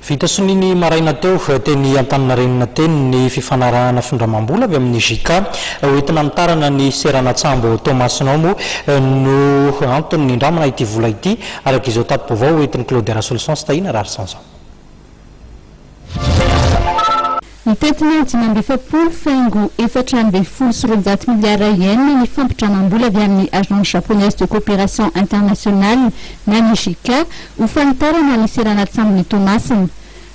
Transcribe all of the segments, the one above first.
Vita soniny maraina teo teny Antaninarenina teny ny fifanarahana findramam-bola avy amin'ny JICA hoentina mitarana ny Seranatsambo Thomas Nomo no antony ny ndramana ity vola ity araka izao tato-baovao hoentin'ny Claude Solution sy tahina rary sansa. Ny tetina 5,4 miliara yen ny fampitramam-bola avy amin'ny Agence Japonaise de Coopération Internationale na ny JICA ho fanitarana ny Seranatsambo ny Thomasiny.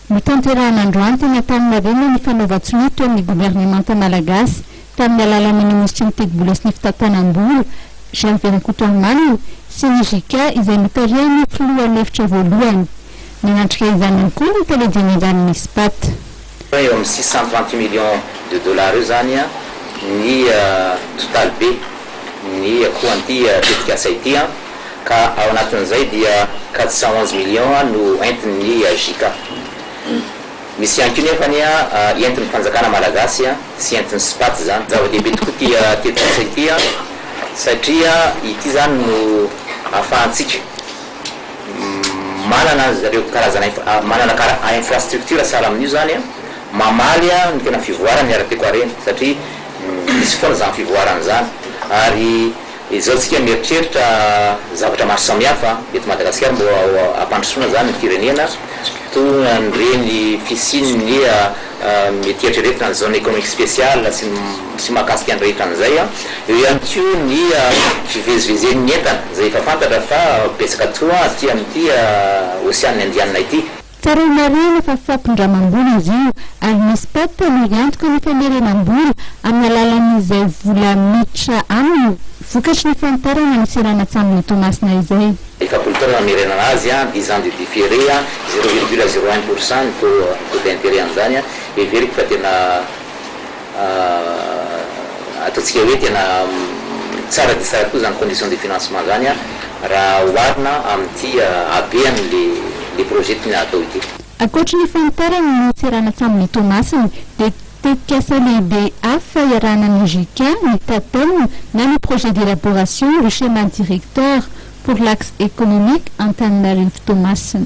Mitanterahana androany teny Antaninarenina ny fanaova-tsoa teo amin'ny gouvernemanta malagasy tamin'ny alalan'ny ministry ny tedi-bola sy ny fitatanam-bola Jean Véncoutouamany sy ny JICA izay notarihany filohan'hevitra voalohany. Nanantrika izany koa ny télévision izany ny SPAT. Eo amin'ny 630 millions de dollars zany ny total be ny quanti tetika asa ity ka ao anatin'izay dia 411 millions no entin'ny JICA. Misy ihany koa nefa ny entin'ny fanjakana malagasy sy entin'ny SPAT zany zava-dehibe tokoa ty tetika asa ity satria ity zany no ahafahantsika manana zareo karazana manana infrastructure sara amin'io zany mamaly ny tena fivoarany arapeko areny satria misy foana zany fivoarany zany ary izao tsika mieritreritra zavatra maro samihafa eto Madagasikara mbo ampandrosoana zany ny firenena toy nireny fisininy mety eritreretina ny zone économique spéciale sy mahakasika ny rehetra an'izay eo ihany koa ny fivezivezen'ny entana zay efa fantatra fa betsaka toa aty amin'ity Océane Indiana ity. Tsara marina fa fampindramam-bola izy io ary ny SPAT no iantoka ny famerenam-bola amin'ny alalan'izay vola miditra aminy vokatry ny fanitarana ny Seranatsambo ny Thomasina izay. Efapolo taona mamerenana azy 10 ans de différé 0,01% taux d'intérêt an'izany everiko fa tena ataontsika hoe tena tsara dia tsara koa zany condition de financement zany raha oharina amin'ity habeany les projets tena atao ity. Ankoatra ny fanitarana ny Seranatsambo ny Thomasina dia tetika asa lehibe hafa iarahana ny JICA ny tatana na ny projet d'élaboration du schéma directeur pour l'axe économique Antananarivo Thomasina.